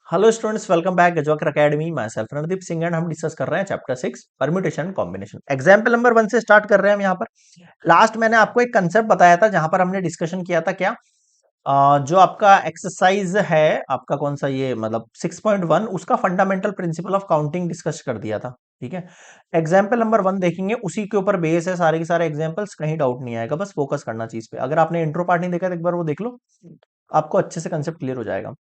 Hello students, welcome back Gajwakar Academy. मैं self Randeep Singh and हम discuss कर रहे हैं chapter 6 permutation combination. Example number 1 से स्टार्ट कर रहे हैं हम यहाँ पर। लास्ट मैंने आपको एक कंसेप्ट बताया था जहां पर हमने डिस्कशन किया था क्या, जो आपका एक्सरसाइज है आपका कौन सा ये मतलब 6.1 उसका fundamental principle of counting discuss कर दिया था। ठीक है, एग्जाम्पल नंबर 1 देखेंगे, उसी के ऊपर बेस है सारे के सारे एग्जाम्पल्स, कहीं डाउट नहीं आएगा, बस फोकस करना चीज पे। अगर आपने इंट्रो पार्ट नहीं देखा तो एक बार वो देख लो, आपको अच्छे से कंसेप्ट क्लियर हो जाएगा।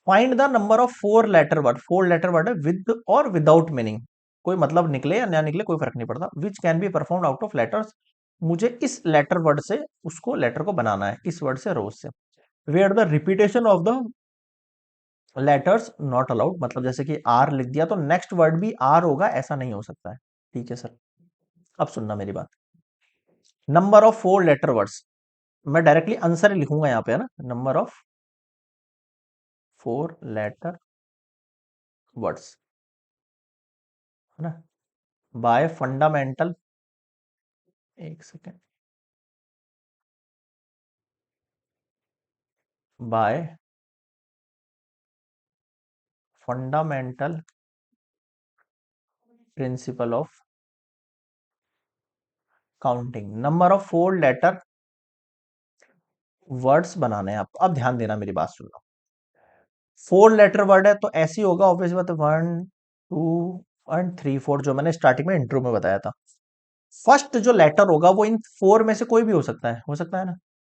Find the number of four letter word है विद और विदाउट मीनिंग, कोई मतलब निकले या ना निकले कोई फर्क नहीं पड़ता, which can be performed out of letters. मुझे इस लेटर वर्ड से उसको लेटर को बनाना है, इस वर्ड से रोज से। Where the repetition of the letters not allowed, मतलब जैसे कि आर लिख दिया तो नेक्स्ट वर्ड भी आर होगा, ऐसा नहीं हो सकता है। ठीक है सर, अब सुनना मेरी बात। Number of four letter words, मैं डायरेक्टली आंसर ही लिखूंगा यहाँ पे, है ना। Number of four letter words, है ना, बाय फंडामेंटल, एक second, by fundamental principle of counting, number of four letter words बनाने हैं आपको। अब ध्यान देना, मेरी बात सुनना। फोर लेटर वर्ड है तो ऐसी होगा ऑब्वियस बात, 1 2 एंड 3 4, जो मैंने स्टार्टिंग में इंट्रो में बताया था। फर्स्ट जो लेटर होगा वो इन फोर में से कोई भी हो सकता है ना।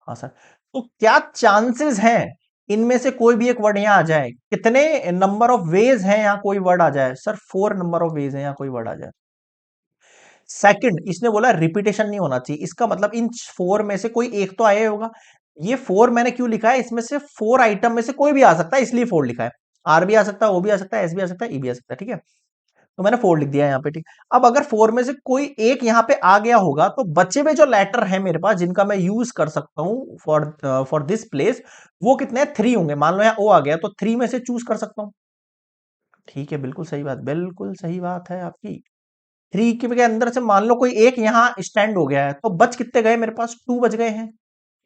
हाँ सर, तो क्या चांसेस हैं इनमें से कोई भी एक वर्ड यहाँ आ जाए? कितने नंबर ऑफ वेज हैं यहाँ कोई वर्ड आ जाए? सर 4 नंबर ऑफ वेज हैं यहाँ कोई वर्ड आ जाए। सेकंड, इसने बोला रिपीटेशन नहीं होना चाहिए, इसका मतलब इन फोर में से कोई एक तो आया होगा। ये फोर मैंने क्यों लिखा है, इसमें से फोर आइटम में से कोई भी आ सकता है, इसलिए फोर लिखा है। आर भी आ सकता है, ओ भी आ सकता है, एस भी आ सकता है, ई भी आ सकता है। ठीक है, तो मैंने फोर लिख दिया यहाँ पे। ठीक, अब अगर फोर में से कोई एक यहाँ पे आ गया होगा तो बचे हुए जो लेटर है मेरे पास जिनका मैं यूज कर सकता हूँ फॉर दिस प्लेस, वो कितने? 3 होंगे। मान लो यहाँ ओ आ गया तो 3 में से चूज कर सकता हूँ। ठीक है, बिल्कुल सही बात, बिल्कुल सही बात है आपकी। 3 के अंदर से मान लो कोई एक यहाँ स्टैंड हो गया है तो बच कितने गए मेरे पास? 2 बच गए हैं।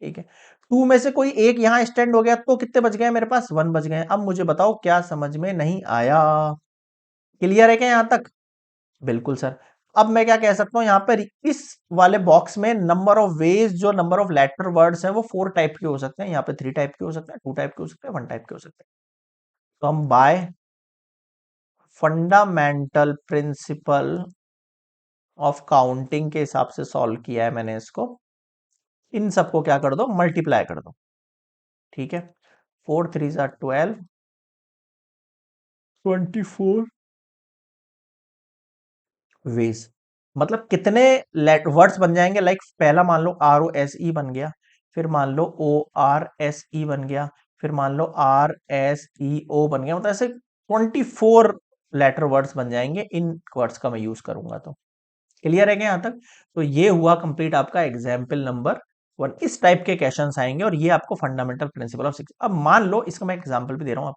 ठीक है, 2 में से कोई एक यहाँ स्टैंड हो गया तो कितने बच गए मेरे पास? 1 बच गए। अब मुझे बताओ क्या समझ में नहीं आया? क्लियर है क्या यहाँ तक? बिल्कुल सर। अब मैं क्या कह सकता हूँ यहाँ पर, इस वाले बॉक्स में नंबर ऑफ वेज, जो नंबर ऑफ लेटर वर्ड्स हैं वो 4 टाइप के हो सकते हैं, यहाँ पे 3 टाइप के हो सकते हैं, 2 टाइप के हो सकते हैं, 1 टाइप के हो सकते हैं। तो हम bye fundamental principle of counting के हिसाब से सॉल्व किया है मैंने इसको। इन सबको क्या कर दो? मल्टीप्लाई कर दो। ठीक है, 4 3 12, 24 वेज, मतलब कितने वर्ड्स बन जाएंगे? लाइक पहला मान लो आर ओ एस ई बन गया, फिर मान लो ओ आर एस ई बन गया, फिर मान लो आर एस ई ओ बन गया, मतलब ऐसे 24 लेटर वर्ड्स बन जाएंगे इन वर्ड्स का मैं यूज करूंगा तो। क्लियर है क्या यहाँ तक? तो ये हुआ कंप्लीट आपका एग्जाम्पल नंबर 1। इस टाइप के क्वेश्चंस आएंगे और ये आपको फंडामेंटल प्रिंसिपल ऑफ सिक्स। अब मान लो, इसका मैं एग्जाम्पल भी दे रहा हूँ,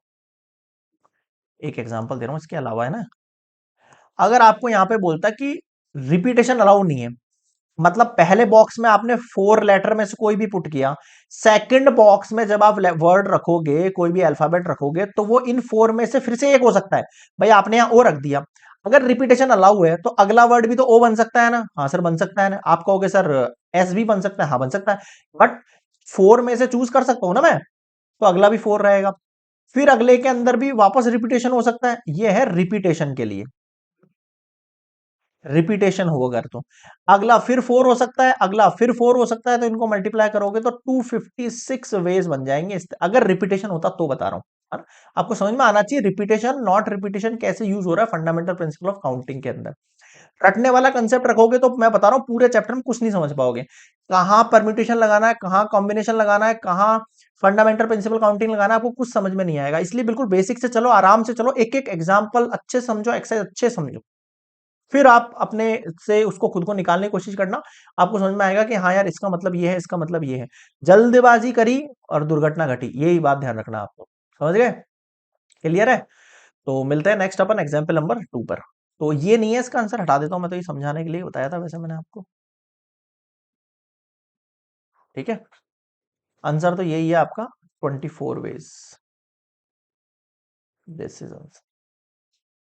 एक एग्जाम्पल दे रहा हूँ इसके अलावा, है ना। अगर आपको यहाँ पे बोलता कि रिपीटेशन अलाउ नहीं है, मतलब पहले बॉक्स में आपने 4 लेटर में से कोई भी पुट किया, सेकंड बॉक्स में जब आप वर्ड रखोगे, कोई भी अल्फाबेट रखोगे, तो वो इन 4 में से फिर से एक हो सकता है। भाई आपने यहां ओ रख दिया, अगर रिपीटेशन अलाउ है तो अगला वर्ड भी तो ओ बन सकता है ना। हाँ सर बन सकता है ना। आप कहोगे सर एस भी बन सकता है, हाँ बन सकता है, बट 4 में से चूज कर सकता हूं ना मैं, तो अगला भी 4 रहेगा। फिर अगले के अंदर भी वापस रिपीटेशन हो सकता है, ये है रिपीटेशन के लिए, रिपीटेशन हो अगर तो अगला फिर 4 हो सकता है, अगला फिर 4 हो सकता है, तो इनको मल्टीप्लाई करोगे तो 256 वेज बन जाएंगे अगर रिपीटेशन होता तो, बता रहा हूं। है ना? आपको समझ में आना चाहिए रिपीटेशन नॉट रिपीटेशन कैसे यूज हो रहा है फंडामेंटल प्रिंसिपल ऑफ काउंटिंग के अंदर। रटने वाला कंसेप्ट रखोगे तो मैं बता रहा हूं पूरे चैप्टर में कुछ नहीं समझ पाओगे। कहां परम्यूटेशन लगाना है, कहां कॉम्बिनेशन लगाना है, कहां फंडामेंटल प्रिंसिपल काउंटिंग लगाना है, आपको कुछ समझ में नहीं आएगा। इसलिए बिल्कुल बेसिक से चलो, आराम से चलो, एक एक एग्जाम्पल अच्छे समझो, एक्सरसाइज अच्छे समझो, फिर आप अपने से उसको खुद को निकालने की कोशिश करना। आपको समझ में आएगा कि हाँ यार इसका मतलब ये है, इसका मतलब ये है। जल्दबाजी करी और दुर्घटना घटी, यही बात ध्यान रखना आपको। समझ गए? क्लियर है? तो मिलते हैं नेक्स्ट अपन एग्जाम्पल नंबर 2 पर। तो ये नहीं है इसका आंसर, हटा देता हूं मैं, तो ये समझाने के लिए बताया था वैसे मैंने आपको। ठीक है, आंसर तो यही है आपका, 24 वेज। This is